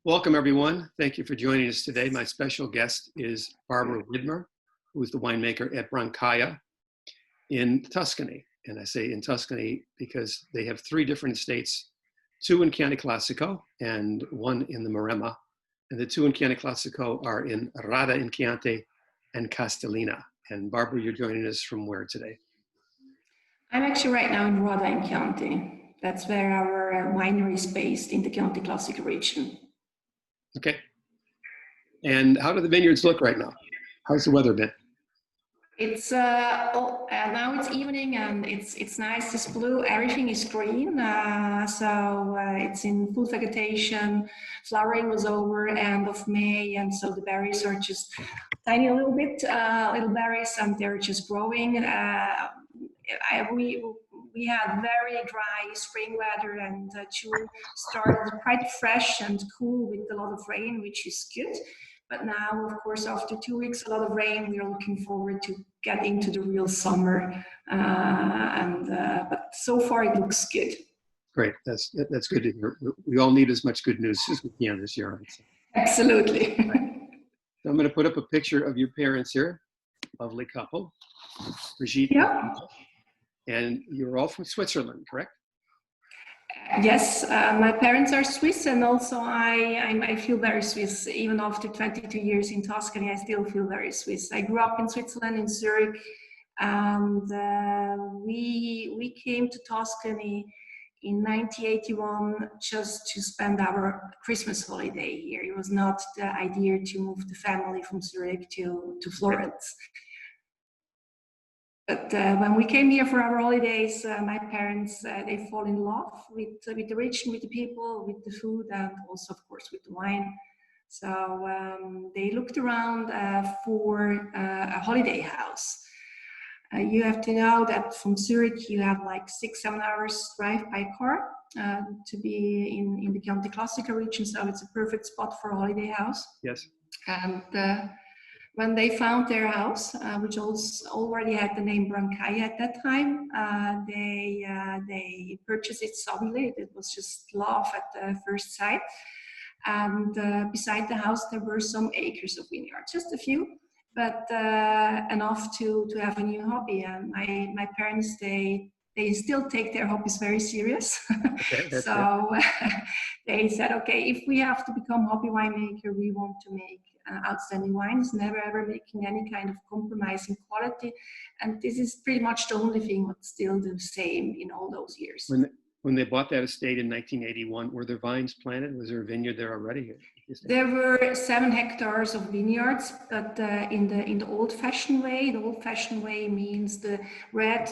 Welcome, everyone. Thank you for joining us today. My special guest is Barbara Widmer, who is the winemaker at Brancaia in Tuscany. And I say in Tuscany because they have three different estates, two in Chianti Classico and one in the Maremma. And the two in Chianti Classico are in Radda in Chianti and Castellina. And Barbara, you're joining us from where today? I'm actually right now in Radda in Chianti. That's where our winery is based in the Chianti Classico region. Okay. And how do the vineyards look right now? How's the weather been? It's now it's evening and it's nice. It's blue. Everything is green. It's in full vegetation. Flowering was over end of May, and so the berries are just tiny little berries, and they're just growing. We had very dry spring weather, and June started quite fresh and cool with a lot of rain, which is good. But now, of course, after 2 weeks, a lot of rain, we are looking forward to get into the real summer. But so far, it looks good. Great, that's good to hear. We all need as much good news as we can this year. Absolutely. So I'm going to put up a picture of your parents here, lovely couple, Brigitte. Yeah. And you're all from Switzerland, correct? Yes, my parents are Swiss, and also I feel very Swiss. Even after 22 years in Tuscany, I still feel very Swiss. I grew up in Switzerland, in Zurich, and we came to Tuscany in 1981 just to spend our Christmas holiday here. It was not the idea to move the family from Zurich to Florence. But when we came here for our holidays, my parents, they fall in love with the region, with the people, with the food, and also, of course, with the wine. So they looked around for a holiday house. You have to know that from Zurich, you have like 6-7 hours drive by car to be in the Chianti Classico region. So it's a perfect spot for a holiday house. Yes. And when they found their house, which also already had the name Brancaia at that time, they purchased it suddenly. It was just love at the first sight. And beside the house, there were some acres of vineyard, just a few, but enough to have a new hobby. And my parents, they still take their hobbies very serious. Okay, So they said, okay, if we have to become hobby winemaker, we want to make outstanding wines, never ever making any kind of compromise in quality. And this is pretty much the only thing that's still the same in all those years. When they bought that estate in 1981, were there vines planted? Was there a vineyard there already? There were 7 hectares of vineyards, but in the old-fashioned way. The old-fashioned way means the red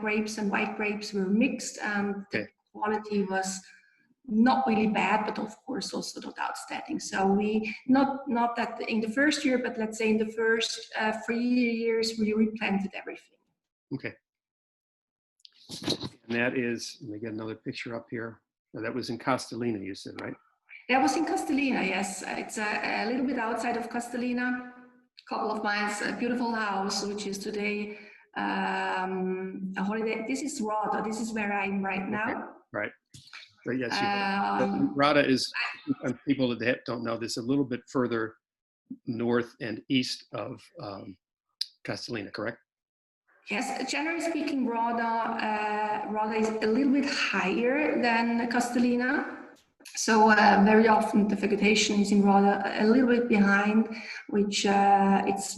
grapes and white grapes were mixed, and the quality was not really bad, but of course also not outstanding. So we not that in the first year, but let's say in the first 3 years we replanted everything. Okay. And that is, let me get another picture up here. Oh, that was in Castellina, you said, right? That was in Castellina, yes. It's a little bit outside of Castellina, a couple of miles. A beautiful house, which is today a holiday. This is Radda. This is where I am right now. Right. But yes, Radda is, people that don't know this, a little bit further north and east of Castellina, correct? Yes, generally speaking, Radda is a little bit higher than Castellina. So very often the vegetation is in Radda a little bit behind, which it's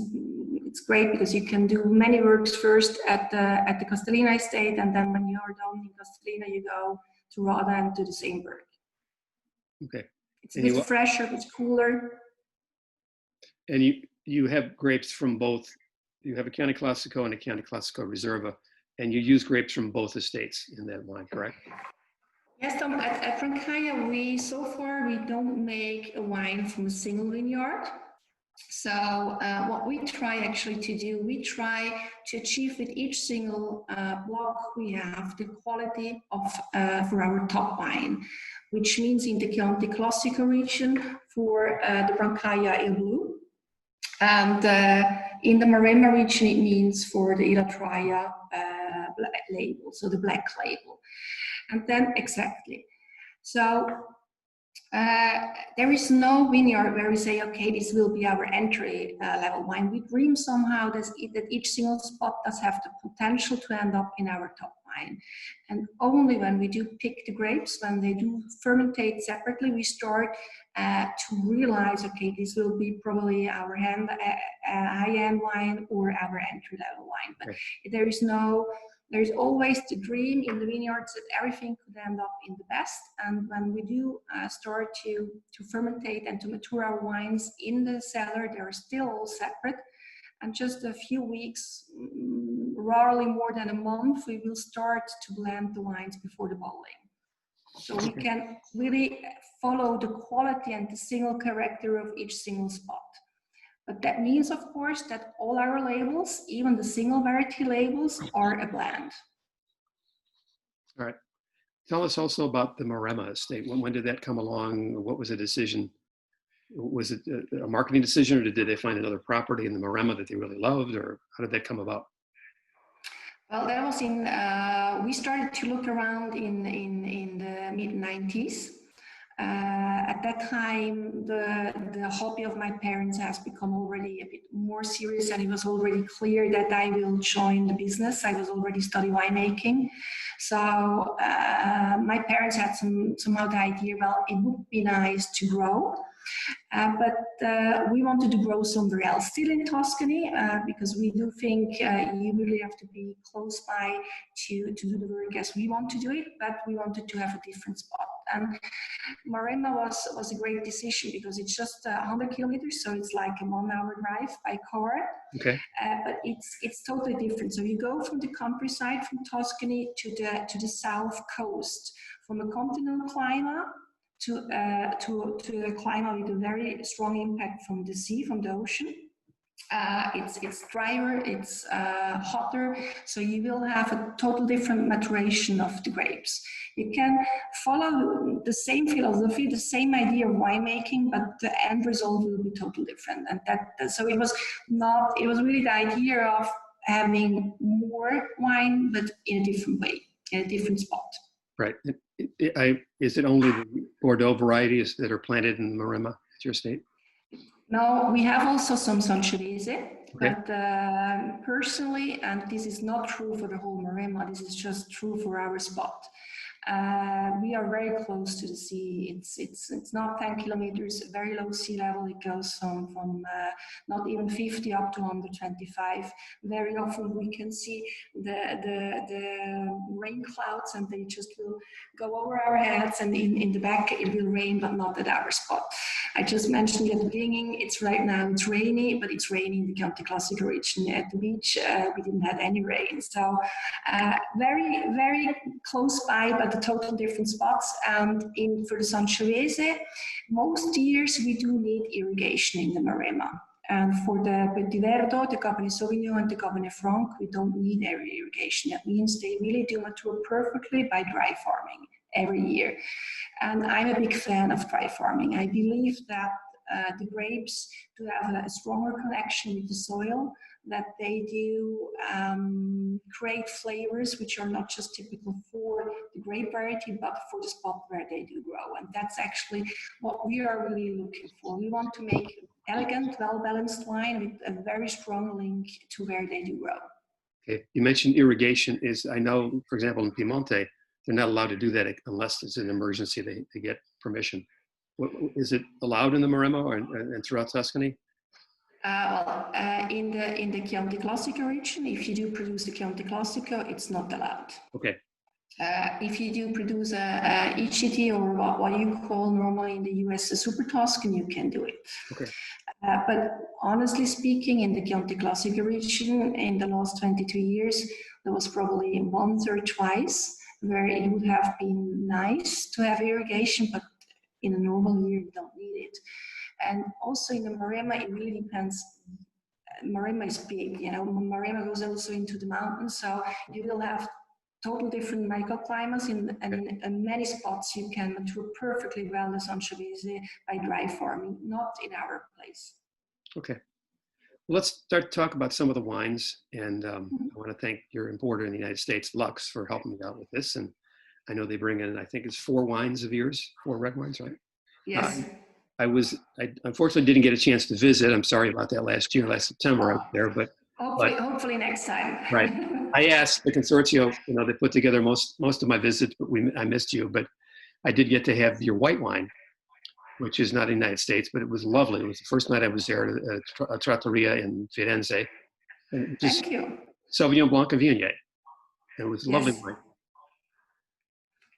great because you can do many works first at the Castellina estate, and then when you are done in Castellina, you go to Radda and do the same work. Okay. It's a bit fresher, it's cooler. And you have grapes from both. You have a Chianti Classico and a Chianti Classico Reserva, and you use grapes from both estates in that wine, correct? Yes, Tom, at Brancaia, so far we don't make a wine from a single vineyard. So what we try actually to do, we try to achieve with each single block we have the quality of for our top wine, which means in the Chianti Classico region for the Brancaia Il Blu, and in the Maremma region it means for the Ila Traia label, so the black label. And then exactly. So There is no vineyard where we say, okay, this will be our entry level wine. We dream somehow that each single spot does have the potential to end up in our top wine. And only when we do pick the grapes, when they do fermentate separately, we start to realize, okay, this will be probably our high-end wine or our entry level wine. But Okay. there's always the dream in the vineyards that everything could end up in the best. And when we do start to fermentate and to mature our wines in the cellar, they're still all separate. And just a few weeks, rarely more than a month, we will start to blend the wines before the bottling. So we can really follow the quality and the single character of each single spot. But that means, of course, that all our labels, even the single variety labels, are a blend. All right. Tell us also about the Maremma estate. When did that come along? What was the decision? Was it a marketing decision, or did they find another property in the Maremma that they really loved, or how did that come about? Well, that was we started to look around in the mid-90s. At that time, the hobby of my parents has become already a bit more serious, and it was already clear that I will join the business. I was already studying winemaking. So my parents had somehow the idea, well, it would be nice to grow. But we wanted to grow somewhere else, still in Tuscany, because we do think you really have to be close by to do the work as we want to do it, but we wanted to have a different spot. And Maremma was a great decision because it's just 100 kilometers, so it's like a 1 hour drive by car. Okay. But it's totally different. So you go from the countryside, from Tuscany to the south coast, from a continental climate to a climate with a very strong impact from the sea, from the ocean. It's drier, it's hotter, so you will have a total different maturation of the grapes. You can follow the same philosophy, the same idea of winemaking, but the end result will be totally different. And so it was really the idea of having more wine, but in a different way, in a different spot. Right. Is it only the Bordeaux varieties that are planted in Maremma at your estate? No, we have also some Sangiovese, okay. but personally, and this is not true for the whole Maremma, this is just true for our spot. We are very close to the sea. It's not 10 kilometers, very low sea level. It goes from not even 50 up to 125. Very often we can see the rain clouds, and they just will go over our heads, and in the back it will rain, but not at our spot. I just mentioned at the beginning, it's rainy, but it's raining in the Chianti Classico region. At the beach, we didn't have any rain. So very, very close by, but the total different spots. And for the Sangiovese, most years we do need irrigation in the Maremma. And for the Petit Verdot, the Cabernet Sauvignon, and the Cabernet Franc, we don't need every irrigation. That means they really do mature perfectly by dry farming every year. And I'm a big fan of dry farming. I believe that the grapes do have a stronger connection with the soil, that they do create flavors which are not just typical for the grape variety, but for the spot where they do grow. And that's actually what we are really looking for. We want to make elegant, well-balanced wine with a very strong link to where they do grow. Okay. You mentioned irrigation. I know, for example, in Piemonte, they're not allowed to do that unless it's an emergency. They get permission. Is it allowed in the Maremma and throughout Tuscany? In the Chianti Classico region, if you do produce the Chianti Classico, it's not allowed. Okay. If you do produce a EGT, or what you call normally in the US a Super Tuscan, you can do it. Okay. But honestly speaking, in the Chianti Classico region, in the last 22 years, there was probably once or twice where it would have been nice to have irrigation, but in a normal year, you don't need it. And also in the Maremma, it really depends. Maremma is big, Maremma goes also into the mountains, so you will have total different microclimates, and in many spots you can mature perfectly well the Sangiovese by dry farming, not in our place. Okay. Well, let's start to talk about some of the wines, and I want to thank your importer in the United States, Lux, for helping me out with this. And I know they bring in, I think it's 4 wines of yours, 4 red wines, right? Uh, Yes. I unfortunately didn't get a chance to visit. I'm sorry about that last September I was Oh, there, but hopefully next right. time. I asked the consortio, they put together most of my visits, but I missed you. But I did get to have your white wine, which is not in the United States, but it was lovely. It was the first night I was there at a trattoria in Firenze, and just Thank you. Sauvignon Blanc and Viognier. It was lovely Yes. wine.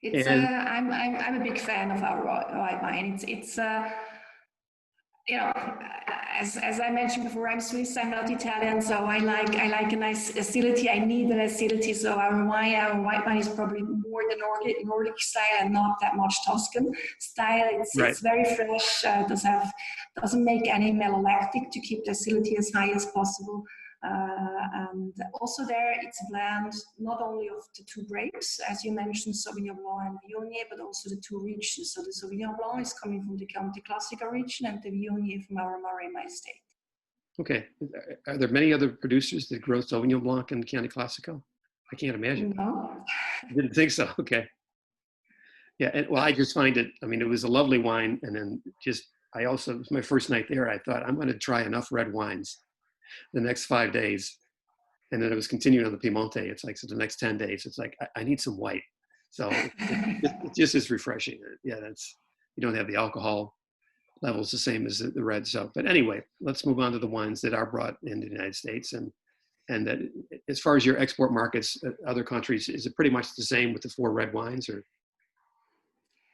It's And I'm a big fan of our white wine. It's you know, as I mentioned before, I'm Swiss. I'm not Italian, so I like a nice acidity. I need an acidity. So our white wine is probably more the Nordic style and not that much Tuscan style. right. It's very fresh. Doesn't make any malolactic to keep the acidity as high as possible. And also there, it's a blend not only of the two grapes, as you mentioned, Sauvignon Blanc and Viognier, but also the two regions. So the Sauvignon Blanc is coming from the Chianti Classico region and the Viognier from our Maremma estate. Okay. Are there many other producers that grow Sauvignon Blanc and Chianti Classico? I can't imagine. No? I didn't think so. Okay. Yeah. Well, I just find it, it was a lovely wine. And then it was my first night there. I thought, I'm going to try enough red wines the next 5 days. And then it was continuing on the Piemonte. It's like, so the next 10 days, it's like, I need some white. So it just is refreshing. Yeah, you don't have the alcohol levels the same as the red. So, but anyway, let's move on to the wines that are brought into the United States. And that, as far as your export markets, other countries, is it pretty much the same with the 4 red wines, or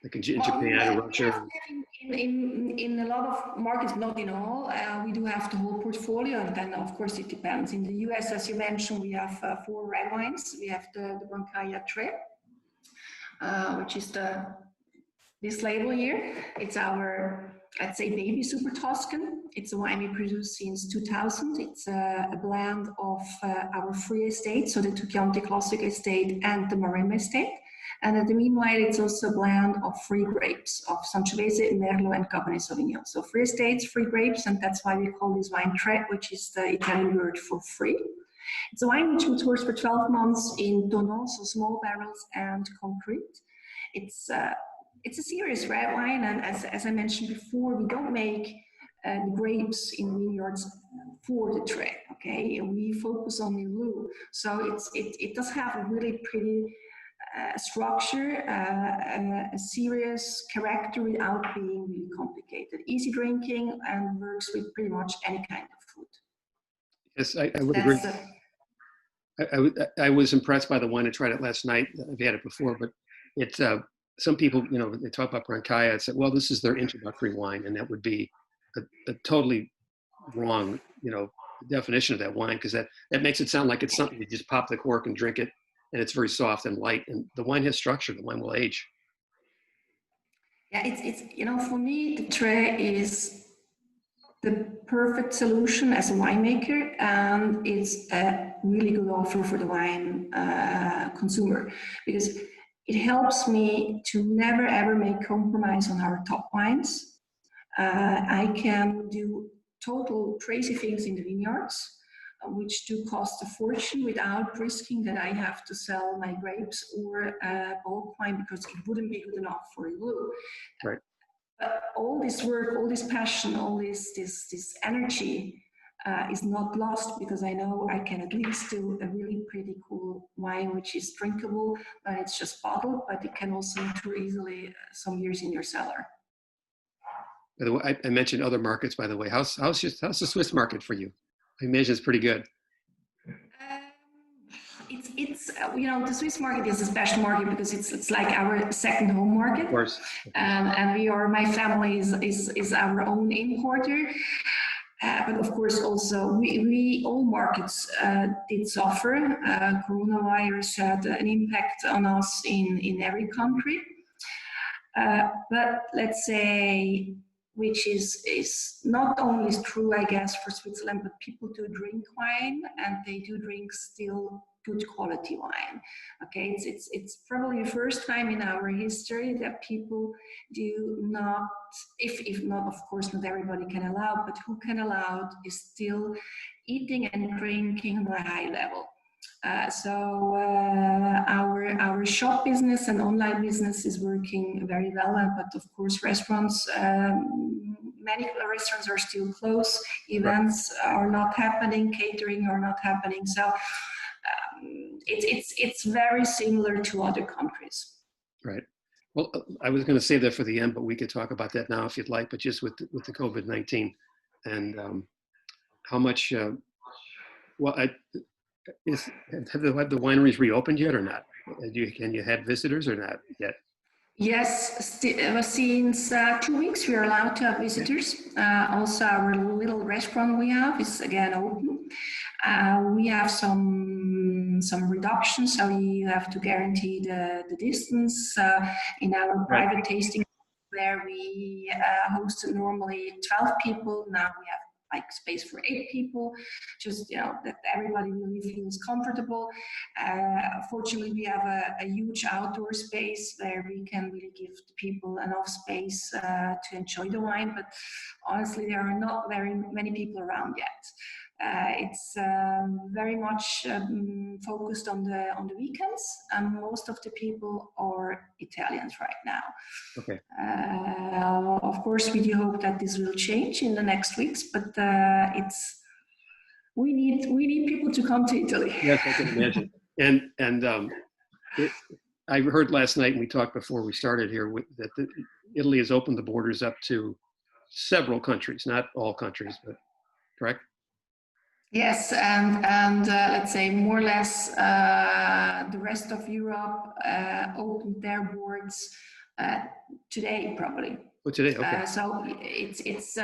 like in Japan or We have Russia? in a lot of markets, not in all. We do have the whole portfolio, and then of course it depends. In the US, as you mentioned, we have 4 red wines. We have the Brancaia Tre, which is this label here. It's our, let's say, baby super Tuscan. It's a wine we produce since 2000. It's a blend of our 3 estates, so the Chianti Classico estate and the Maremma estate. And in the meanwhile, it's also a blend of 3 grapes, of Sangiovese, Merlot, and Cabernet Sauvignon. So 3 estates, 3 grapes, and that's why we call this wine Tre, which is the Italian word for free. It's a wine which matures for 12 months in tonneaux, so small barrels and concrete. It's a serious red wine, and as I mentioned before, we don't make the grapes in vineyards for the Tre. Okay, we focus on the roux, so it does have a really pretty structure, a serious character without being really complicated. Easy drinking and works with pretty much any kind of food. Yes, I would agree. I was impressed by the wine. I tried it last night. I've had it before, but it's some people, they talk about Brancaia and say, well, this is their introductory wine, and that would be a totally wrong, definition of that wine, because that makes it sound like it's something you just pop the cork and drink it, and it's very soft and light, and the wine has structure. The wine will age. Yeah, it's for me, the Tre is the perfect solution as a winemaker, and it's a really good offer for the wine consumer, because it helps me to never ever make compromise on our top wines. I can do total crazy things in the vineyards, which do cost a fortune, without risking that I have to sell my grapes or bulk wine because it wouldn't be good enough for you. Right. All this work, all this passion, all this energy is not lost, because I know I can at least do a really pretty cool wine which is drinkable, but it's just bottled, but it can also mature easily some years in your cellar. By the way, I mentioned other markets, by the way. How's the Swiss market for you? I imagine it's pretty good. It's the Swiss market is a special market because it's like our second home market. Of course. And my family is our own importer. But of course, also we all markets did suffer. Coronavirus had an impact on us in every country. But let's say, which is not only true, I guess, for Switzerland, but people do drink wine, and they do drink still good quality wine. Okay, it's probably the first time in our history that people do not, if not, of course, not everybody can allow, but who can allow is still eating and drinking on a high level. Our shop business and online business is working very well, but of course restaurants, many restaurants are still closed, events are not happening, catering are not happening, so it's very similar to other countries. Right. Well, I was going to save that for the end, but we could talk about that now if you'd like, but just with the COVID-19 and how much, have the wineries reopened yet or not? Can you have visitors or not yet? Yes, since 2 weeks we are allowed to have visitors. Also, our little restaurant we have is again open. We have some reductions, so you have to guarantee the distance. In our private tasting, where we hosted normally 12 people, now we have like space for 8 people, just that everybody really feels comfortable. Fortunately, we have a huge outdoor space where we can really give people enough space to enjoy the wine, but honestly there are not very many people around yet. It's very much focused on the weekends, and most of the people are Italians right now. Okay. Of course, we do hope that this will change in the next weeks, but we need people to come to Italy. Yes, I can imagine. And I heard last night, and we talked before we started here, that Italy has opened the borders up to several countries, not all countries, but correct? Yes, and let's say more or less the rest of Europe opened their borders today, probably. Oh, today, okay. So it's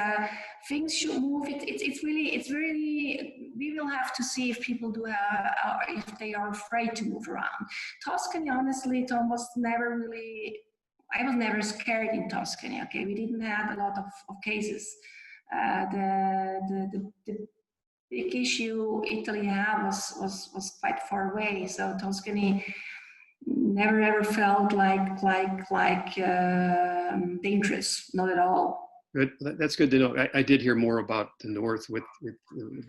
things should move. It's really we will have to see if people do if they are afraid to move around. Tuscany, honestly, Tom, was never really. I was never scared in Tuscany. Okay, we didn't have a lot of cases. The big issue Italy had was quite far away. So Tuscany never ever felt like dangerous, not at all. Good. That's good to know. I did hear more about the north with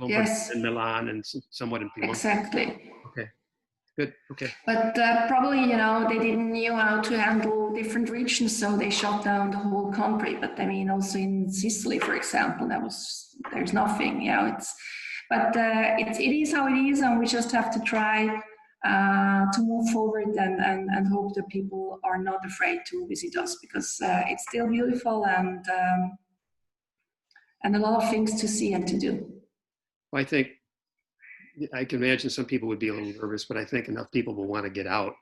Yes. and Milan and somewhat in Piedmont. Exactly. Okay. Good. Okay. But probably they didn't know how to handle different regions, so they shut down the whole country. But I mean, also in Sicily, for example, there's nothing. It is how it is, and we just have to try to move forward and hope that people are not afraid to visit us, because it's still beautiful and a lot of things to see and to do. Well, I can imagine some people would be a little nervous, but I think enough people will want to get out.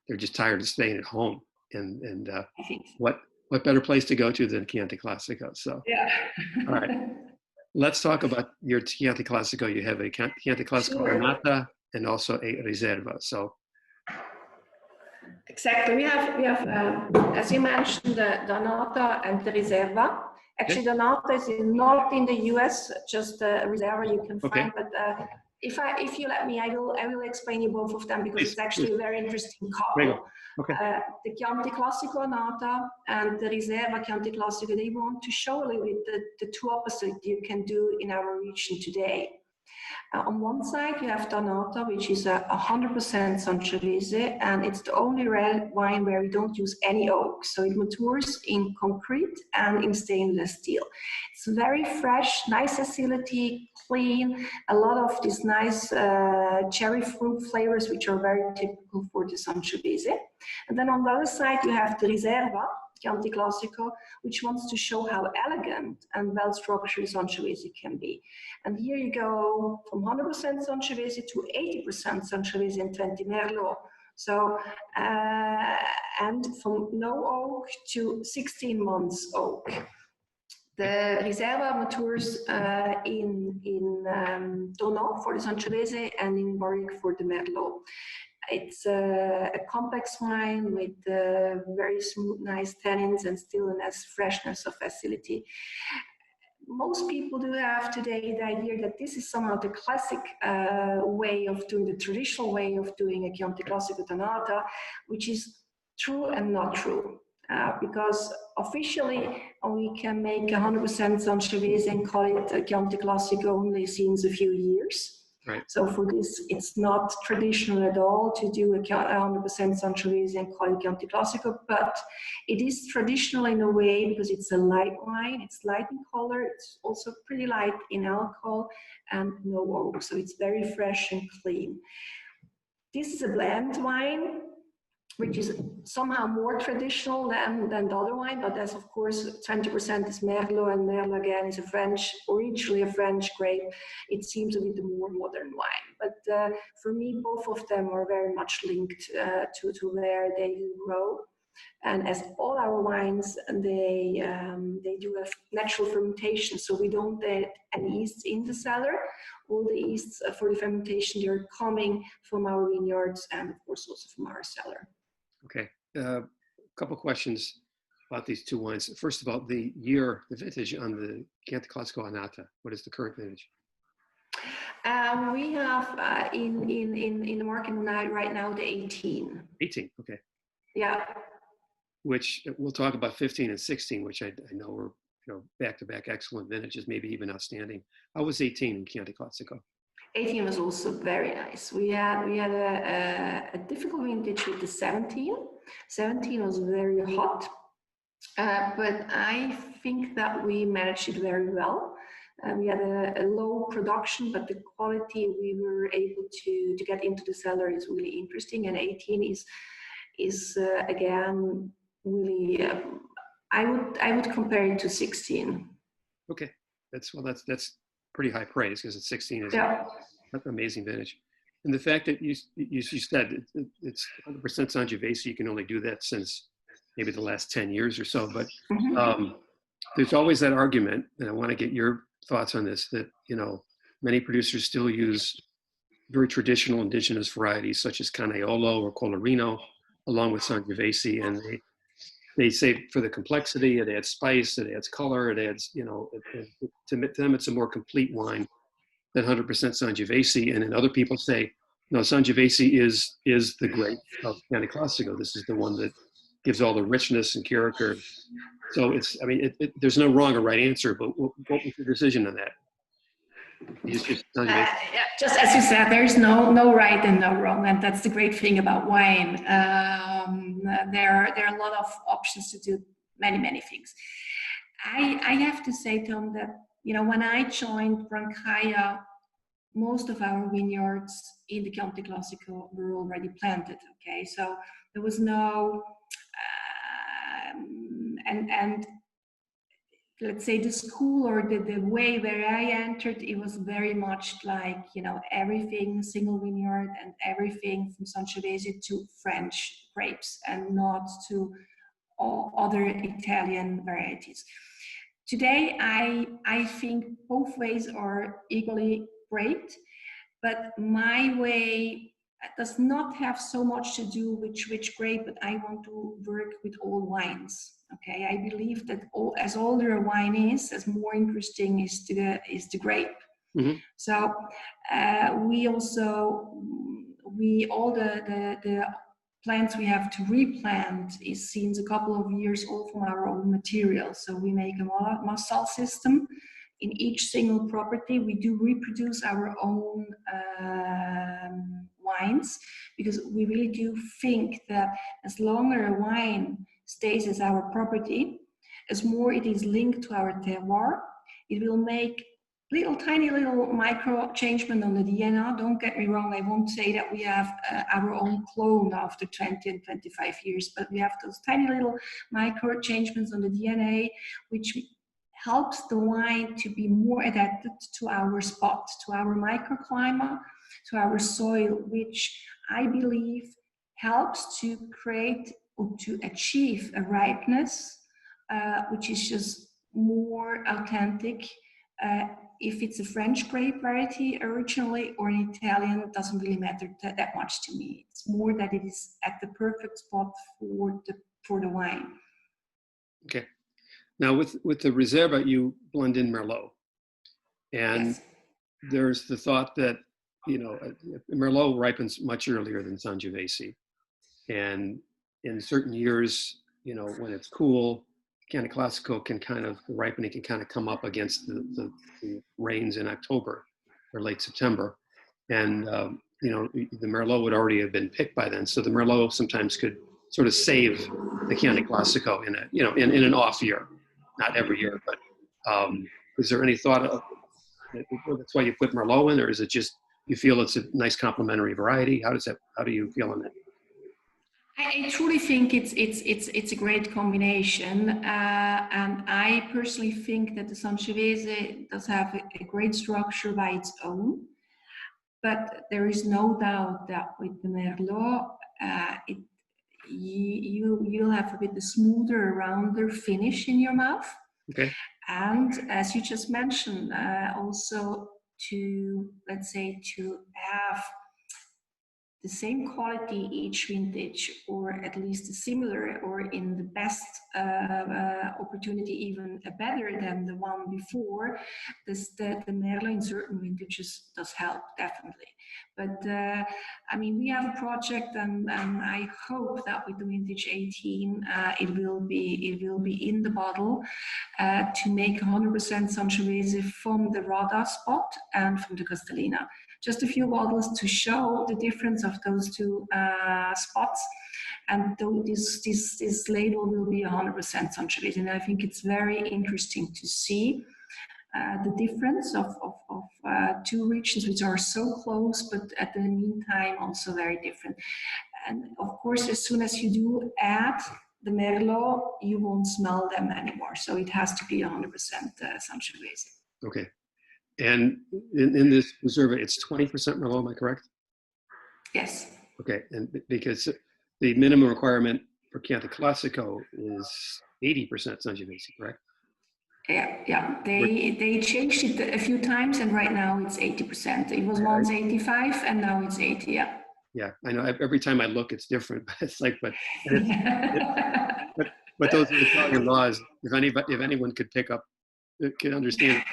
They're just tired of staying at home, and I think so. What better place to go to than Chianti Classico? So yeah. All right. Let's talk about your Chianti Classico. You have a Chianti Classico Annata and also a Riserva. So exactly, we have as you mentioned, the Annata and the Riserva. Actually, the Annata is not in the US, just the Riserva you can find. But if you let me, I will explain you both of them, because it's actually a very interesting couple. Okay. The Chianti Classico Annata and the Riserva Chianti Classico, they want to show a little bit the two opposites you can do in our region today. On one side, you have the Annata, which is 100% Sangiovese, and it's the only red wine where we don't use any oak. So it matures in concrete and in stainless steel. It's very fresh, nice acidity, clean, a lot of these nice cherry fruit flavors, which are very typical for the Sangiovese. And then on the other side, you have the Riserva, Chianti Classico, which wants to show how elegant and well-structured Sangiovese can be. And here you go from 100% Sangiovese to 80% Sangiovese and 20 Merlot. So, and from no oak to 16 months oak. The Riserva matures in Tonneau for the Sangiovese and in Barrique for the Merlot. It's a complex wine with very smooth, nice tannins and still a nice freshness of acidity. Most people do have today the idea that this is somehow the classic way of doing, the traditional way of doing a Chianti Classico Annata, which is true and not true. Because officially we can make 100% Sangiovese and call it a Chianti Classico only since a few years. Right. So for this, it's not traditional at all to do a 100% Sangiovese and call it Chianti Classico, but it is traditional in a way because it's a light wine. It's light in color. It's also pretty light in alcohol and no oak. So it's very fresh and clean. This is a blend wine, which is somehow more traditional than the other wine, but that's of course 20% is Merlot, and Merlot again is originally a French grape. It seems a bit more modern wine, but for me, both of them are very much linked to where they grow. And as all our wines, they do have natural fermentation, so we don't add any yeast in the cellar. All the yeasts for the fermentation, they're coming from our vineyards and of course also from our cellar. Okay. A couple questions about these two wines. First of all, the vintage on the Chianti Classico Annata. What is the current vintage? We have in the market right now the 18. 18. Okay. Yeah. Which we'll talk about 15 and 16, which I know were back-to-back excellent vintages, maybe even outstanding. How was 18 in Chianti Classico? 18 was also very nice. We had a difficult vintage with the 17. 17 was very hot, but I think that we managed it very well. We had a low production, but the quality we were able to get into the cellar is really interesting. And 18 is again really. I would compare it to 16. Okay, that's pretty high praise because it's 16 is Yeah. an amazing vintage. And the fact that you said it's 100% Sangiovese, you can only do that since maybe the last 10 years or so. But there's always that argument, and I want to get your thoughts on this, that many producers still use very traditional indigenous varieties such as Canaiolo or Colorino, along with Sangiovese, and they say for the complexity, it adds spice, it adds color, it adds, to them it's a more complete wine than 100% Sangiovese. And then other people say, no, Sangiovese is the grape of Chianti Classico. This is the one that gives all the richness and character. So there's no wrong or right answer, but what was your decision on that? Just as you said, there's no right and no wrong, and that's the great thing about wine. There are a lot of options to do many things. I have to say, Tom, that when I joined Brancaia, most of our vineyards in the Chianti Classico were already planted. Okay, so there was no and let's say the school or the way where I entered, it was very much like, everything single vineyard and everything from Sangiovese to French grapes and not to all other Italian varieties. Today, I think both ways are equally great, but my way does not have so much to do with which grape, but I want to work with all wines. Okay, I believe that as older a wine is, as more interesting is the grape. Mm-hmm. So all the plants we have to replant is since a couple of years all from our own material. So we make a muscle system. In each single property, we do reproduce our own wines, because we really do think that as longer a wine stays as our property, as more it is linked to our terroir, it will make tiny little micro changement on the DNA. Don't get me wrong, I won't say that we have our own clone after 20 and 25 years, but we have those tiny little micro changements on the DNA, which helps the wine to be more adapted to our spot, to our microclimate, to our soil, which I believe helps to create or to achieve a ripeness which is just more authentic. If it's a French grape variety originally or an Italian, it doesn't really matter that much to me. It's more that it is at the perfect spot for the wine. Okay. Now with the Reserva, you blend in Merlot. And yes, there's the thought that, Merlot ripens much earlier than Sangiovese. And in certain years, when it's cool, Chianti Classico the ripening can kind of come up against the rains in October or late September. and the Merlot would already have been picked by then. So the Merlot sometimes could sort of save the Chianti Classico in an off year, not every year. But is there any thought of that's why you put Merlot in, or is it just you feel it's a nice complementary variety? How do you feel on that? I truly think it's a great combination, and I personally think that the Sangiovese does have a great structure by its own. But there is no doubt that with the Merlot, you'll have a bit the smoother, rounder finish in your mouth. Okay. And as you just mentioned, also to have the same quality each vintage, or at least similar, or in the best opportunity even better than the one before. The Merlot in certain vintages does help, definitely. But we have a project, and I hope that with the vintage 18, it will be in the bottle to make 100% Sangiovese from the Rada spot and from the Castellina. Just a few bottles to show the difference of those two spots, and this label will be 100% Sangiovese. And I think it's very interesting to see the difference of two regions which are so close, but at the meantime also very different. And of course, as soon as you do add the Merlot, you won't smell them anymore. So it has to be 100% Sangiovese. Okay. And in this Reserva, it's 20% Merlot, am I correct? Yes. Okay, and because the minimum requirement for Chianti Classico is 80% Sangiovese, correct? Yeah. They changed it a few times, and right now it's 80%. It was once 85, and now it's 80. Yeah. Yeah, I know. Every time I look, it's different. But it's like, but those are Italian laws. If anyone could pick up, could understand.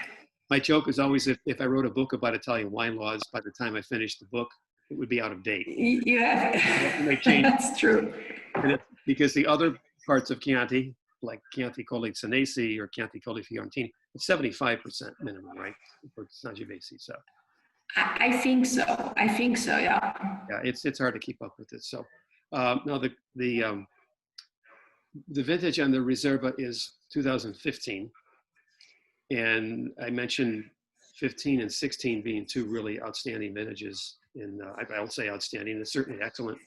My joke is always if I wrote a book about Italian wine laws, by the time I finished the book, it would be out of date. Yeah, they change. That's true. Because the other parts of Chianti, like Chianti Colli Senesi or Chianti Colli Fiorentini, it's 75% minimum, right, for Sangiovese. So I think so. Yeah. Yeah, it's hard to keep up with it. So now the vintage on the Reserva is 2015. And I mentioned 15 and 16 being two really outstanding vintages. I'll say outstanding, and certainly excellent.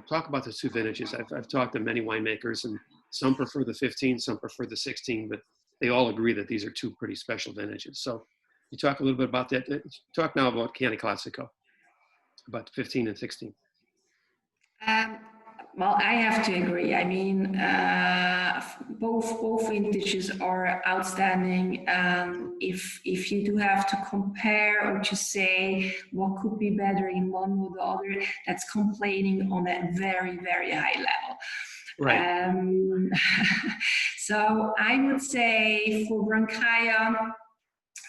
Talk about the two vintages. I've talked to many winemakers, and some prefer the 15, some prefer the 16, but they all agree that these are two pretty special vintages. So you talk a little bit about that. Talk now about Chianti Classico, about 15 and 16. Well, I have to agree. I mean, both vintages are outstanding. If you do have to compare or to say what could be better in one or the other, that's complaining on a very, very high level. Right. So I would say for Brancaia,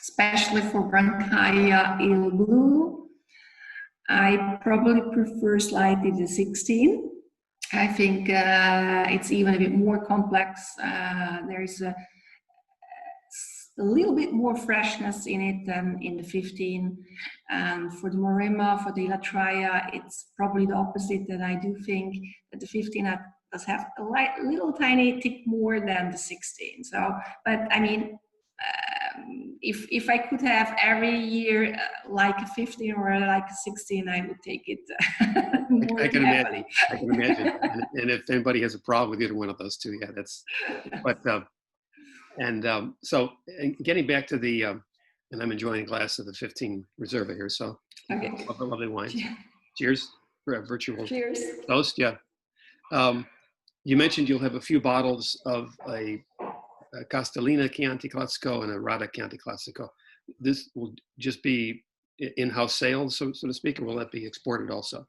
especially for Brancaia Il Blue, I probably prefer slightly the 16. I think it's even a bit more complex. There is a little bit more freshness in it than in the 15. And for the Maremma, for the La Traia, it's probably the opposite, that I do think that the 15 does have a little tiny tick more than the 16. So, but I mean, if I could have every year like a 15 or like a 16, I would take it more I can heavily. imagine. And if anybody has a problem with either one of those two, yeah, that's. But so getting back to the, and I'm enjoying a glass of the 15 Reserva here. So Okay. lovely wine. Cheers for a virtual Cheers. toast. Yeah. You mentioned you'll have a few bottles of a Castellina Chianti Classico and a Rada Chianti Classico. This will just be in-house sales, so to speak, or will that be exported also?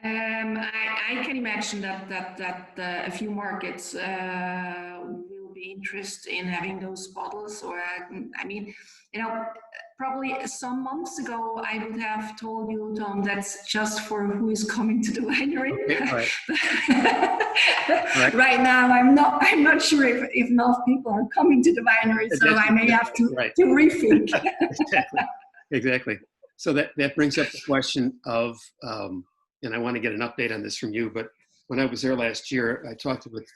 I can imagine that a few markets will be interested in having those bottles. Or I mean, probably some months ago, I would have told you, Tom, that's just for who is coming to the winery. Okay, right. But right now, I'm not sure if enough people are coming to the winery, so I may have to rethink. Exactly. So that brings up the question of, and I want to get an update on this from you, but when I was there last year, I talked with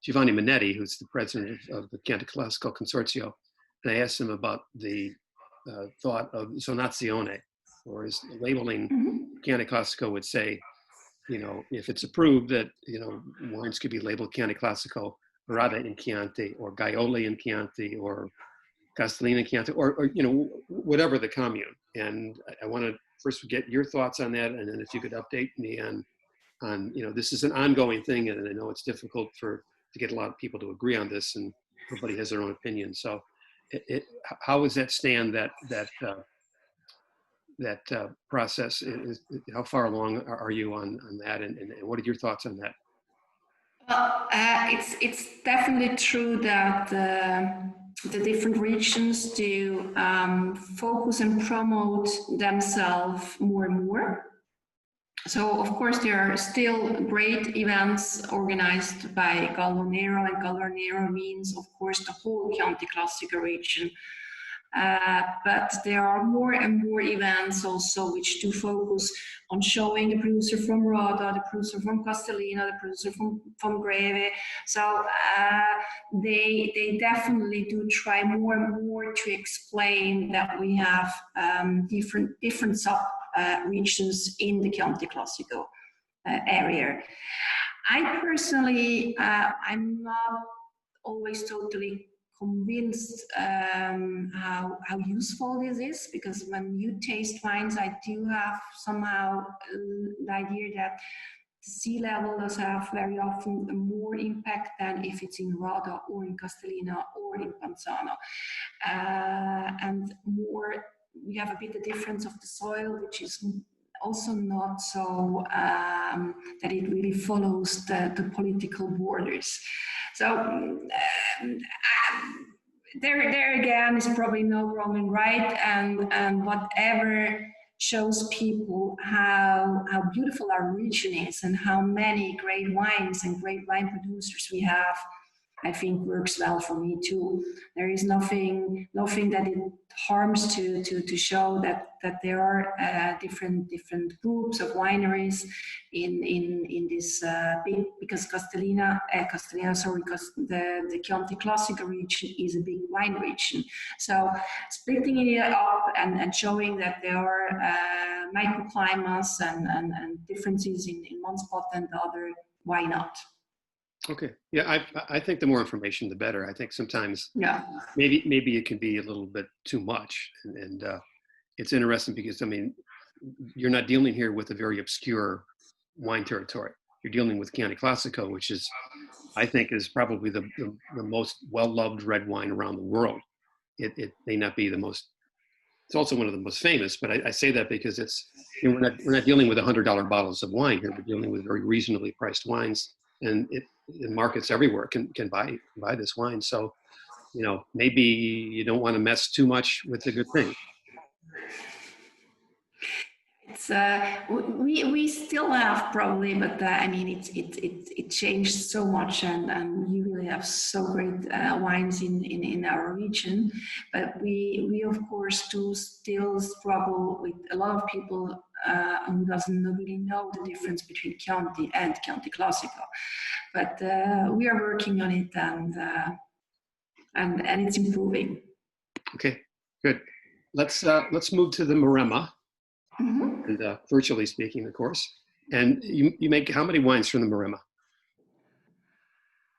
Giovanni Minetti, who's the president of the Chianti Classico Consorzio, and I asked him about the thought of zonazione, or is labeling. Chianti Classico would say, if it's approved that, wines could be labeled Chianti Classico, Rada in Chianti, or Gaiole in Chianti, or Castellina in Chianti, or whatever the commune. And I want to first get your thoughts on that, and then if you could update me on this is an ongoing thing, and I know it's difficult to get a lot of people to agree on this, and everybody has their own opinion. So, how does that stand? That process is how far along are you on that, and what are your thoughts on that? Well, it's definitely true that the different regions do focus and promote themselves more and more. So, of course, there are still great events organized by Gallo Nero, and Gallo Nero means, of course, the whole Chianti Classico region. But there are more and more events also which do focus on showing the producer from Rada, the producer from Castellina, the producer from Greve. So they definitely do try more and more to explain that we have different sub regions in the Chianti Classico area. I personally, I'm not always totally convinced how useful this is, because when you taste wines, I do have somehow the idea that the sea level does have very often more impact than if it's in Rada or in Castellina or in Panzano. And more, you have a bit of difference of the soil, which is also not so that it really follows the political borders. So there again is probably no wrong and right, and whatever shows people how beautiful our region is and how many great wines and great wine producers we have, I think works well for me too. There is nothing that it harms to show that there are different groups of wineries in this big, because the Chianti Classico region is a big wine region. So splitting it up and showing that there are microclimates and differences in one spot and the other, why not? Okay. Yeah, I think the more information, the better. I think sometimes maybe it can be a little bit too much, and it's interesting because you're not dealing here with a very obscure wine territory. You're dealing with Chianti Classico, which is, I think, is probably the most well-loved red wine around the world. It may not be the most. It's also one of the most famous, but I say that because it's we're not dealing with $100 bottles of wine here. We're dealing with very reasonably priced wines, and markets everywhere can buy this wine. So, maybe you don't want to mess too much with the good thing. It's we still have probably, but it changed so much, and we really have so great wines in our region. But we of course do still struggle with a lot of people who doesn't really know the difference between Chianti and Chianti Classico. But we are working on it, and it's improving. Okay, good. Let's move to the Maremma. Mm-hmm. And virtually speaking, of course. And you make how many wines from the Maremma?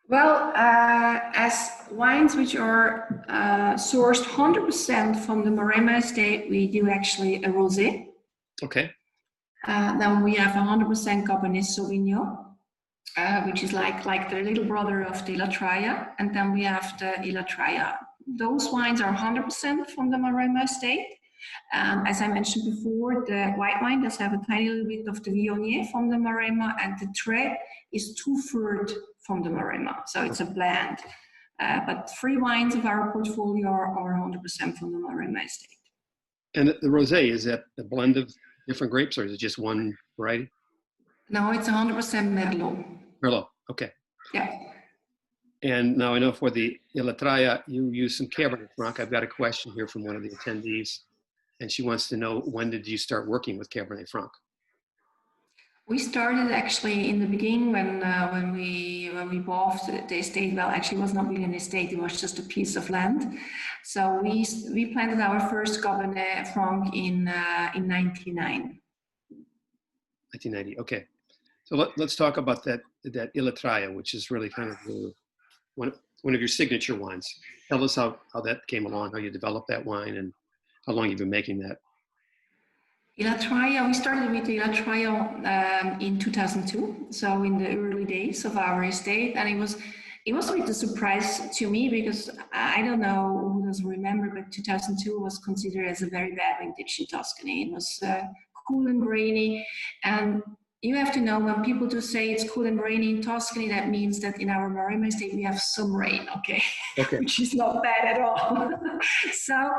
Well, as wines which are sourced 100% from the Maremma estate, we do actually a rosé. Okay. Then we have 100% Cabernet Sauvignon, which is like the little brother of the Ilatraia, and then we have the Ilatraia. Those wines are 100% from the Maremma estate. As I mentioned before, the white wine does have a tiny little bit of the Viognier from the Maremma, and the Tre is 2/3 from the Maremma, so it's a blend. But 3 wines of our portfolio are 100% from the Maremma estate. And the rosé, is that a blend of different grapes, or is it just one variety? No, it's 100% Merlot. Merlot. Okay. Yeah. And now I know for the Ilatraia, you use some Cabernet Franc. I've got a question here from one of the attendees, and she wants to know, when did you start working with Cabernet Franc? We started actually in the beginning when we bought the estate. Well, actually, it was not really an estate; it was just a piece of land. So we planted our first Cabernet Franc in 1999. 1990. Okay. So let's talk about that Ilatraia, which is really kind of one of your signature wines. Tell us how that came along, how you developed that wine, and how long you've been making that. Ilatraia, we started with Ilatraia in 2002, so in the early days of our estate, and it was a bit a surprise to me because I don't know who doesn't remember, but 2002 was considered as a very bad vintage in Tuscany. It was cool and rainy, and you have to know, when people do say it's cool and rainy in Tuscany, that means that in our Maremma estate we have some rain, okay? Which is not bad at all. So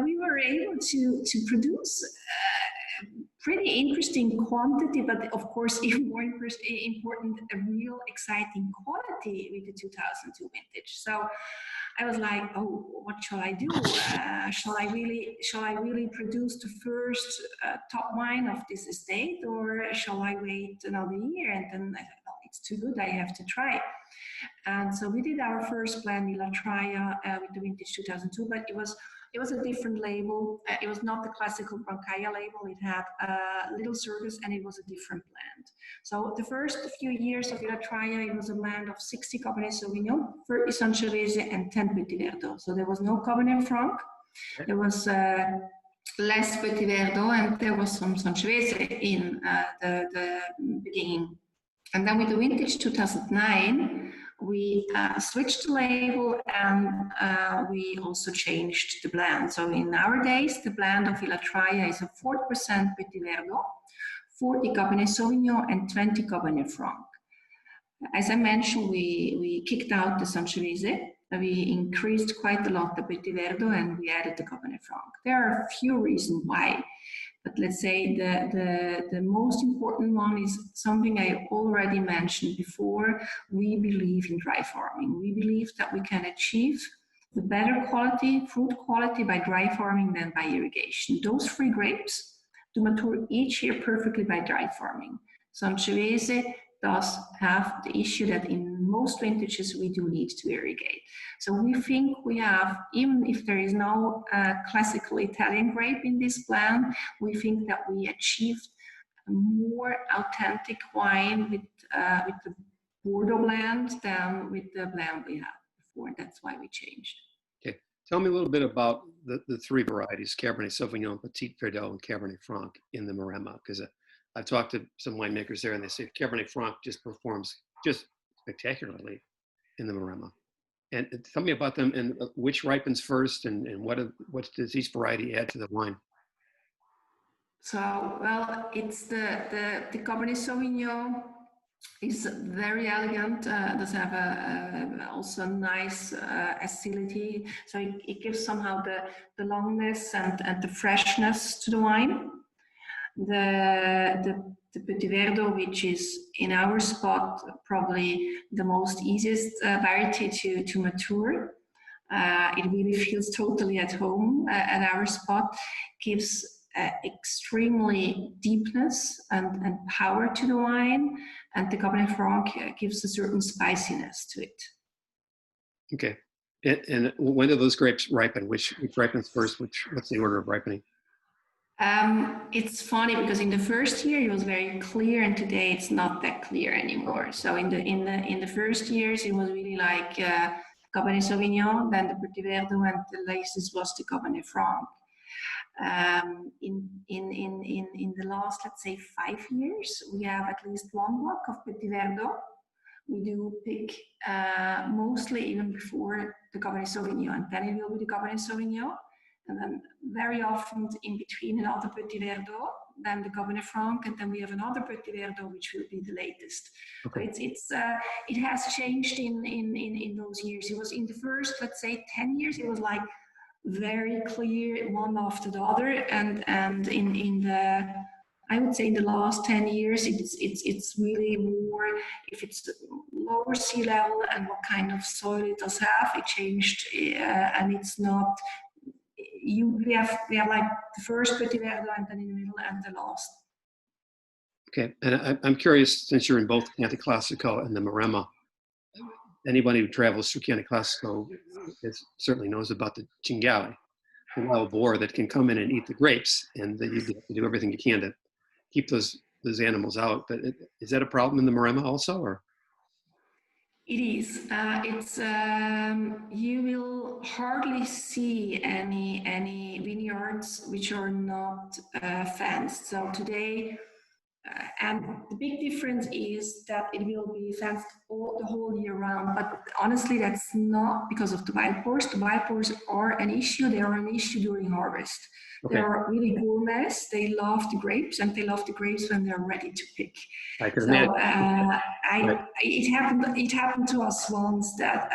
we were able to produce pretty interesting quantity, but of course even more important, a real exciting quality with the 2002 vintage. So I was like, oh, what shall I do? Shall I really produce the first top wine of this estate, or shall I wait another year? And then I thought, oh, it's too good, I have to try. And so we did our first blend, Ilatraia, with the vintage 2002, but it was a different label. It was not the classical Brancaia label. It had Little Circus, and it was a different blend. So the first few years of Ilatraia, it was a blend of 60 Cabernet Sauvignon, 30 Sangiovese, and 10 Petit Verdot. So there was no Cabernet Franc. There was less Petit Verdot, and there was some Sangiovese in the beginning. And then with the vintage 2009, we switched the label, and we also changed the blend. So in our days, the blend of Ilatraia is a 40% Petit Verdot, 40 Cabernet Sauvignon, and 20 Cabernet Franc. As I mentioned, we kicked out the Sangiovese. We increased quite a lot the Petit Verdot, and we added the Cabernet Franc. There are a few reasons why. But let's say the most important one is something I already mentioned before. We believe in dry farming. We believe that we can achieve the better quality, fruit quality, by dry farming than by irrigation. Those 3 grapes do mature each year perfectly by dry farming. Sangiovese does have the issue that in most vintages we do need to irrigate. So we think we have, even if there is no classical Italian grape in this blend, we think that we achieved a more authentic wine with the Bordeaux blend than with the blend we had before. That's why we changed. Okay, tell me a little bit about the 3 varieties: Cabernet Sauvignon, Petit Verdot, and Cabernet Franc in the Maremma, because I've talked to some winemakers there, and they say Cabernet Franc just performs just spectacularly in the Maremma. And tell me about them, and which ripens first, and what does each variety add to the wine? So, well, it's the Cabernet Sauvignon is very elegant. Does have also nice acidity. So it gives somehow the longness and the freshness to the wine. The Petit Verdot, which is in our spot probably the most easiest variety to mature. It really feels totally at home at our spot, gives extremely deepness and power to the wine, and the Cabernet Franc gives a certain spiciness to it. Okay, and when do those grapes ripen? Which ripens first? What's the order of ripening? It's funny because in the first year it was very clear, and today it's not that clear anymore. So in the first years it was really like Cabernet Sauvignon, then the Petit Verdot, and the latest was the Cabernet Franc. In the last, let's say, 5 years, we have at least 1 block of Petit Verdot. We do pick mostly even before the Cabernet Sauvignon, and then it will be the Cabernet Sauvignon. And then very often in between another Petit Verdot, then the Cabernet Franc, and then we have another Petit Verdot, which will be the latest. Okay. So it has changed in those years. It was in the first, let's say, 10 years, it was like very clear one after the other, and in the, I would say in the last 10 years, it's really more, if it's lower sea level and what kind of soil it does have, it changed, and it's not, we have like the first Petit Verdot and then in the middle and the last. Okay, and I'm curious, since you're in both Chianti Classico and the Maremma, anybody who travels through Chianti Classico certainly knows about the cinghiale, the wild boar that can come in and eat the grapes, and that you have to do everything you can to keep those animals out. But is that a problem in the Maremma also, or? It is. It's you will hardly see any vineyards which are not fenced. So today, and the big difference is that it will be fenced the whole year round. But honestly, that's not because of the wild boars. The wild boars are an issue. They are an issue during harvest. Okay. They are really gourmets. They love the grapes, and they love the grapes when they're ready to pick. I can imagine. It happened to us once that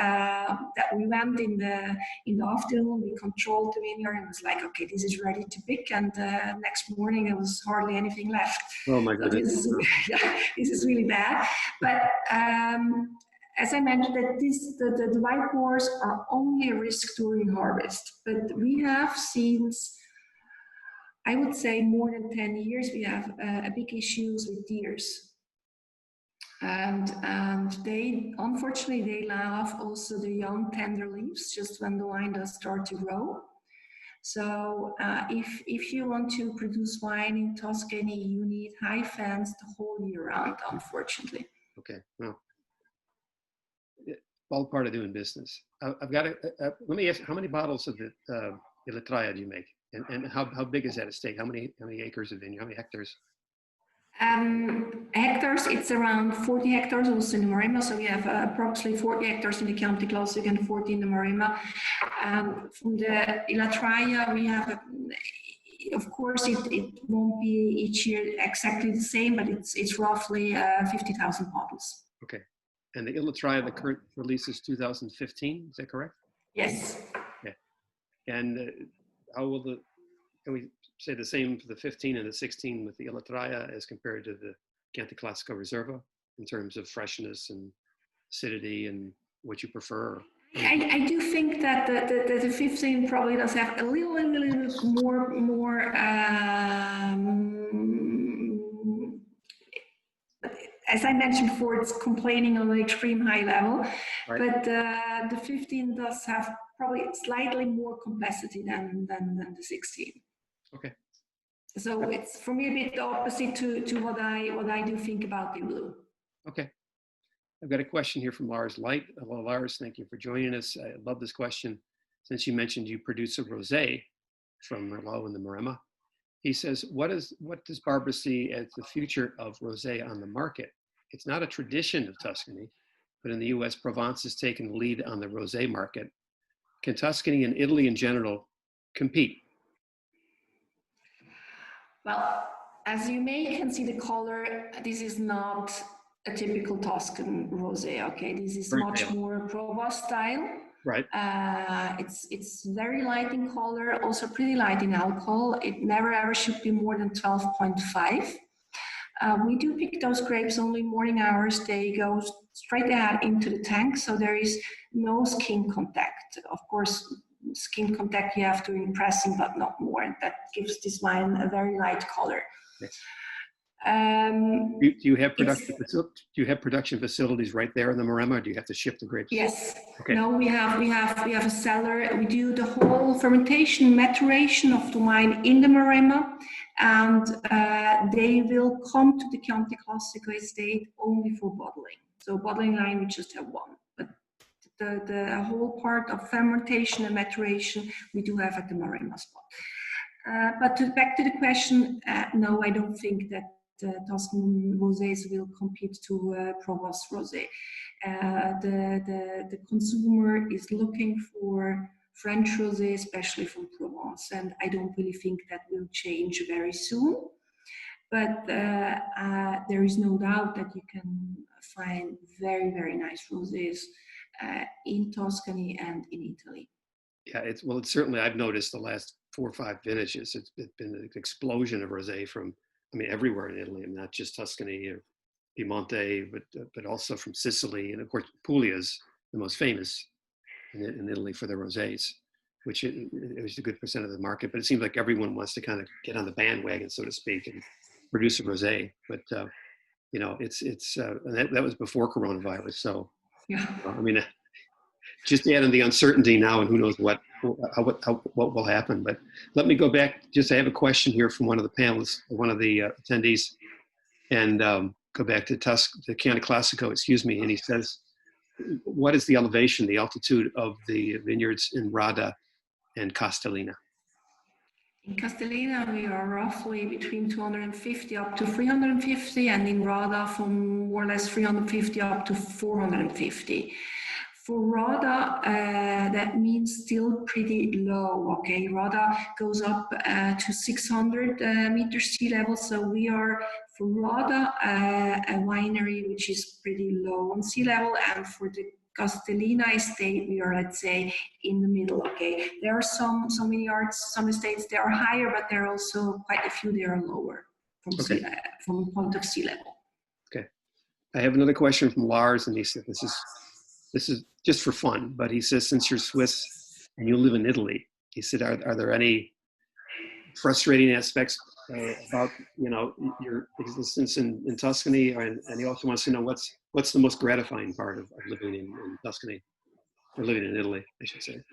we went in the afternoon. We controlled the vineyard and was like, okay, this is ready to pick. And next morning there was hardly anything left. Oh my goodness! So this is really bad. But as I mentioned, that the wild boars are only a risk during harvest. But we have since, I would say, more than 10 years, we have a big issues with deers. And they, unfortunately, they love also the young tender leaves just when the wine does start to grow. So if you want to produce wine in Tuscany, you need high fence the whole year round, unfortunately. Okay, well, all part of doing business. I've got let me ask, how many bottles of the Illatria do you make? And how big is that estate? How many acres of vineyard? How many hectares? Hectares, it's around 40 hectares also in the Maremma. So we have approximately 40 hectares in the Chianti Classico and 40 in the Maremma. From the Illatria, we have, of course, it won't be each year exactly the same, but it's roughly 50,000 bottles. Okay. And the Illatria, the current release is 2015, is that correct? Yes. Yeah. And how will can we say the same for the 15 and the 16 with the Illatria as compared to the Chianti Classico Reserva in terms of freshness and acidity and what you prefer? I do think that the 15 probably does have a little more as I mentioned before, it's complaining on an extreme high level, right. But the 15 does have probably slightly more complexity than the 16. Okay. So it's for me a bit opposite to what I do think about the blue. Okay. I've got a question here from Lars Light. Hello, Lars. Thank you for joining us. I love this question. Since you mentioned you produce a rosé from Merlot and the Maremma, he says, what does Barbara see as the future of rosé on the market? It's not a tradition of Tuscany, but in the U.S., Provence has taken the lead on the rosé market. Can Tuscany and Italy in general compete? Well, as you can see the color, this is not a typical Tuscan rosé, okay? This is very much more Provence style. Right. It's very light in color, also pretty light in alcohol. It never ever should be more than 12.5. We do pick those grapes only morning hours. They go straight ahead into the tank, so there is no skin contact. Of course, skin contact you have to impressing, but not more. And that gives this wine a very light color. Yes. Do you have production? Do you have production facilities right there in the Maremma, or do you have to ship the grapes? Yes. Okay. No, we have a cellar. We do the whole fermentation, maturation of the wine in the Maremma, and they will come to the Chianti Classico estate only for bottling. So bottling line, we just have one. But the whole part of fermentation and maturation, we do have at the Maremma spot. But back to the question, no, I don't think that Tuscan rosés will compete to Provence rosé. The consumer is looking for French rosé, especially from Provence, and I don't really think that will change very soon. But there is no doubt that you can find very, very nice rosés in Tuscany and in Italy. Yeah, it's certainly, I've noticed the last 4 or 5 vintages, it's been an explosion of rosé from, I mean, everywhere in Italy, and not just Tuscany or Piemonte, but also from Sicily, and of course Puglia is the most famous in Italy for their rosés, which it was a good percent of the market. But it seems like everyone wants to kind of get on the bandwagon, so to speak, and produce a rosé. But and that was before coronavirus. So Yeah. I mean, just add in the uncertainty now, and who knows what will happen. But let me go back. Just I have a question here from one of the panelists, one of the attendees, and go back to the Chianti Classico, excuse me. And he says, what is the elevation, the altitude of the vineyards in Radda and Castellina? In Castellina, we are roughly between 250 up to 350, and in Radda from more or less 350 up to 450. For Radda, that means still pretty low, okay? Radda goes up to 600 meters sea level, so we are, for Radda, a winery which is pretty low on sea level, and for the Castellina estate, we are, let's say, in the middle, okay? There are some vineyards, some estates, they are higher, but there are also quite a few, they are lower from, Okay. From point of sea level. Okay. I have another question from Lars, and he said, this is just for fun, but he says, since you're Swiss and you live in Italy, he said, are there any frustrating aspects about, your existence in Tuscany? And he also wants to know what's the most gratifying part of living in Tuscany, or living in Italy, I should say.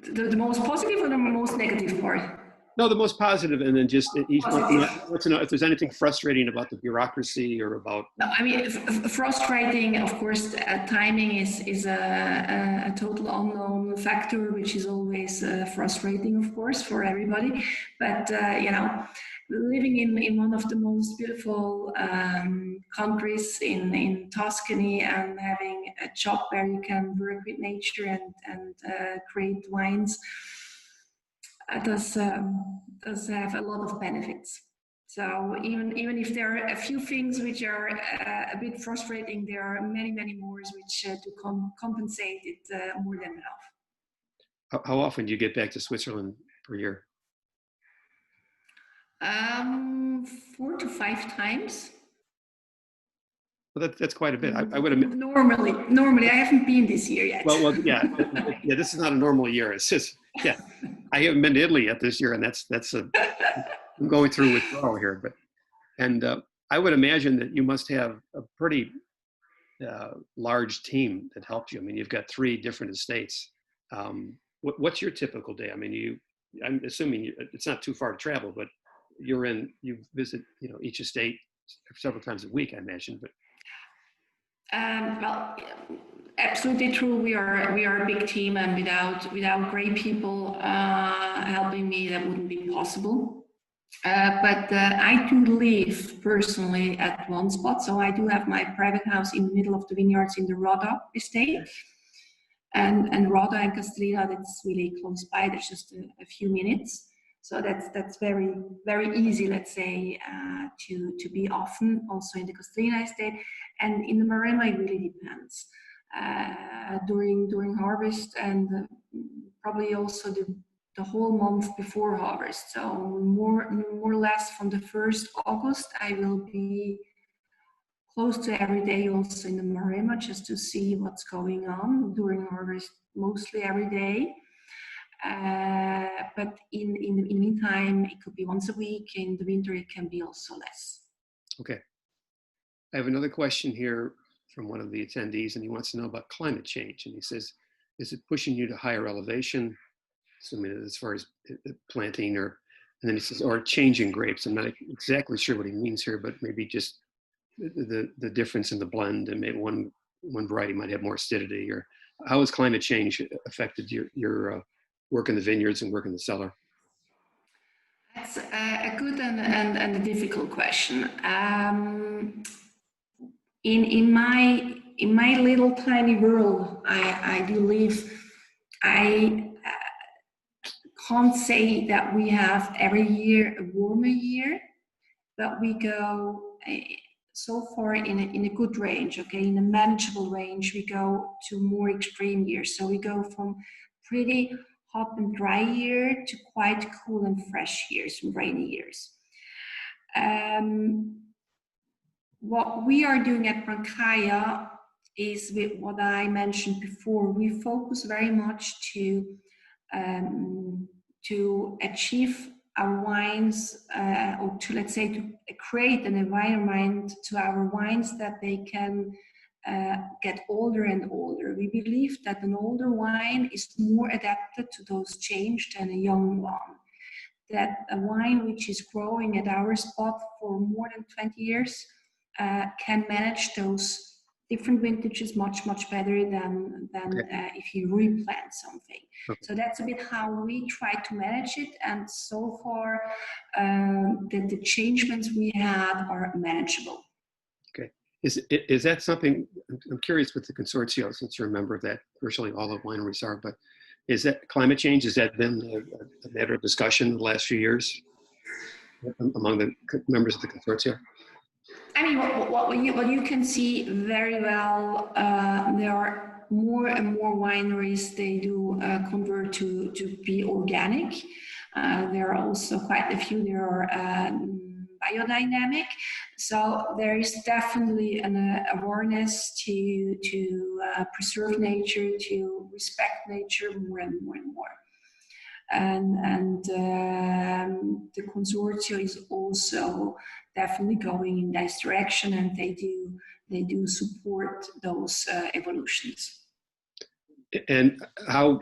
The most positive or the most negative part? No, the most positive, and then just each one. Want to know if there's anything frustrating about the bureaucracy or about. No, I mean, frustrating. Of course, timing is a total unknown factor, which is always frustrating, of course, for everybody. But living in one of the most beautiful countries in Tuscany, and having a job where you can work with nature and create wines. Does have a lot of benefits. So even if there are a few things which are a bit frustrating, there are many more which to compensate it more than enough. How often do you get back to Switzerland per year? 4 to 5 times. Well, that's quite a bit. I would have. Normally, I haven't been this year yet. Well, yeah. This is not a normal year. It's just, yeah. I haven't been to Italy yet this year, and I'm going through withdrawal here. But I would imagine that you must have a pretty large team that helped you. I mean, you've got 3 different estates. What's your typical day? I mean, I'm assuming it's not too far to travel, but you visit, each estate several times a week, I imagine. But well, absolutely true. We are a big team, and without great people helping me, that wouldn't be possible. But I do live personally at one spot, so I do have my private house in the middle of the vineyards in the Radda estate, and Radda and Castellina, that's really close by. There's just a few minutes, so that's very very easy, let's say, to be often also in the Castellina estate. And in the Maremma, it really depends. During harvest, and probably also the whole month before harvest. So more or less from the 1st August, I will be close to every day also in the Maremma, just to see what's going on during harvest, mostly every day. But in the meantime, it could be once a week. In the winter, it can be also less. Okay. I have another question here from one of the attendees, and he wants to know about climate change. And he says, is it pushing you to higher elevation, assuming as far as planting, and then he says, or changing grapes? I'm not exactly sure what he means here, but maybe just the difference in the blend, and maybe one variety might have more acidity. Or how has climate change affected your work in the vineyards and work in the cellar? That's a good and a difficult question. In my little tiny world I do live, I can't say that we have every year a warmer year, but we go so far in a good range, okay, in a manageable range. We go to more extreme years. So we go from pretty hot and dry year to quite cool and fresh years, rainy years. What we are doing at Brancaia is with what I mentioned before. We focus very much to achieve our wines, or to, let's say, to create an environment to our wines that they can get older and older. We believe that an older wine is more adapted to those changes than a young one. That a wine which is growing at our spot for more than 20 years can manage those different vintages much better than if you replant something. Okay. So that's a bit how we try to manage it, and so far the changements we had are manageable. Okay. Is that something, I'm curious with the consortium, since you're a member of that, virtually all of wineries are, but is that climate change, has that been a matter of discussion in the last few years among the members of the consortium? I mean, what you can see very well, there are more and more wineries, they do convert to be organic. There are also quite a few, there are biodynamic. So there is definitely an awareness to preserve nature, to respect nature more and more and more. And the consortium is also definitely going in this direction, and they do support those evolutions. And how,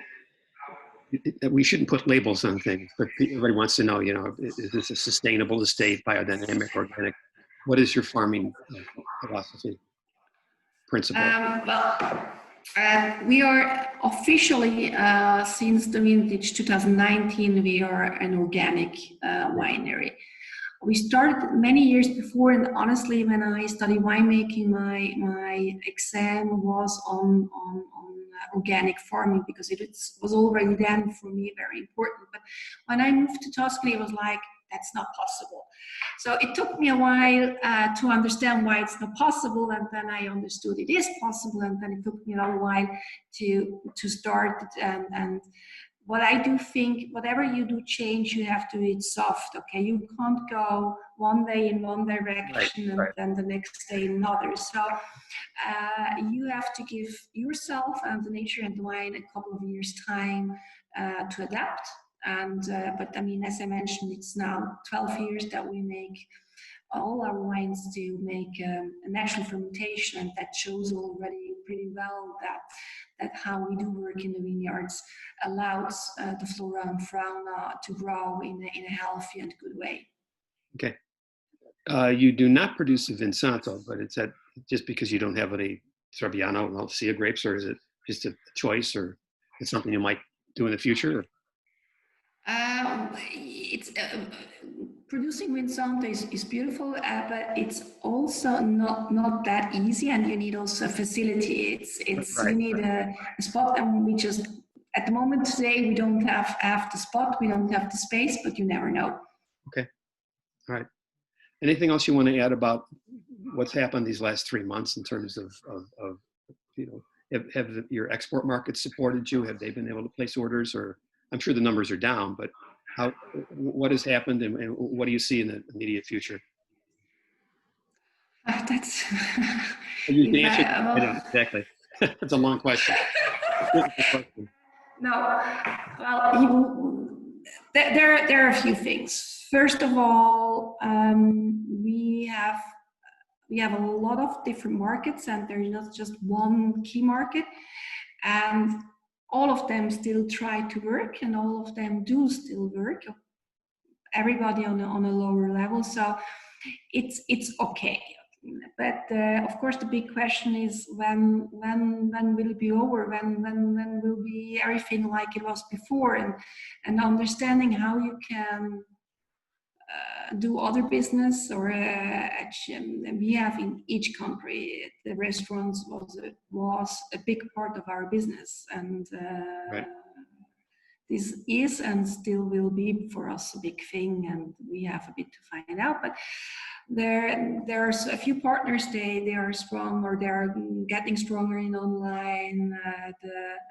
we shouldn't put labels on things, but everybody wants to know, you know, is this a sustainable estate, biodynamic, organic? What is your farming philosophy, principle? We are officially, since the vintage 2019, we are an organic winery. We started many years before, and honestly, when I studied winemaking, my exam was on organic farming, because it was already then for me very important. But when I moved to Tuscany, it was like, that's not possible. So it took me a while to understand why it's not possible, and then I understood it is possible, and then it took me another while to start it. And what I do think, whatever you do change, you have to do it soft, okay? You can't go one day in one direction and then the next day in another. So you have to give yourself and the nature and the wine a couple of years' time to adapt. And but I mean, as I mentioned, it's now 12 years that we make all our wines to make a natural fermentation, and that shows already pretty well that how we do work in the vineyards allows the flora and fauna to grow in a healthy and good way. Okay. You do not produce a Vinsanto, but it's just because you don't have any Trebbiano and Alcia grapes, or is it just a choice, or it's something you might do in the future? Or? It's producing Vinsanto is beautiful, but it's also not that easy, and you need also a facility. You need a spot, and we just at the moment today we don't have the spot, we don't have the space, but you never know. Okay, all right. Anything else you want to add about what's happened these last 3 months in terms of you know, have your export markets supported you? Have they been able to place orders? Or I'm sure the numbers are down, but what has happened, and what do you see in the immediate future? That's You can answer I don't exactly. That's a long question. No, well, there are a few things. First of all, we have a lot of different markets, and there's not just one key market, and all of them still try to work, and all of them do still work. Everybody on a lower level, so it's okay. But of course, the big question is when will it be over? When will be everything like it was before? And understanding how you can do other business, or we have in each country, the restaurants was a big part of our business, and this is and still will be for us a big thing, and we have a bit to find out. But There's a few partners. They are strong, or they are getting stronger in online.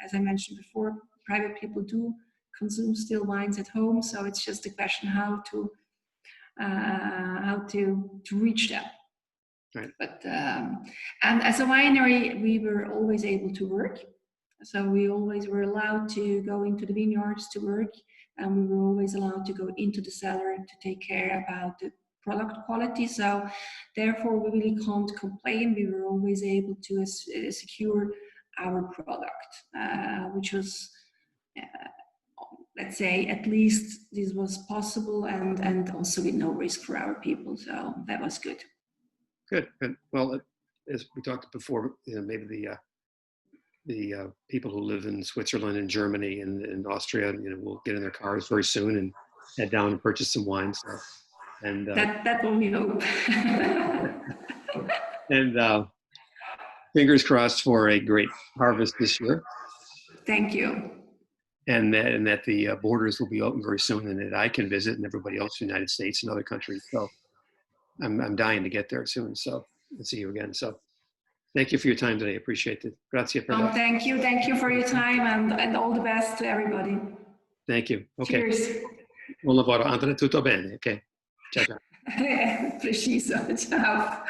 As I mentioned before, private people do consume still wines at home, so it's just a question how to reach them. Right. But and as a winery, we were always able to work. So we always were allowed to go into the vineyards to work, and we were always allowed to go into the cellar to take care about the product quality. So therefore, we really can't complain. We were always able to secure our product, which was, let's say, at least this was possible, and also with no risk for our people. So that was good. Good. Good. Well, as we talked before, maybe the people who live in Switzerland and Germany and Austria, will get in their cars very soon and head down and purchase some wines. So, and that will we hope. And fingers crossed for a great harvest this year. Thank you. And that the borders will be open very soon, and that I can visit, and everybody else in the United States and other countries. So I'm dying to get there soon. So and see you again. So thank you for your time today. Appreciate it. Grazie per that. Thank you for your time, and all the best to everybody. Thank you. Okay. Cheers. Buon lavoro. Andrea, tutto bene. Okay. Ciao, ciao. Preciso. Ciao.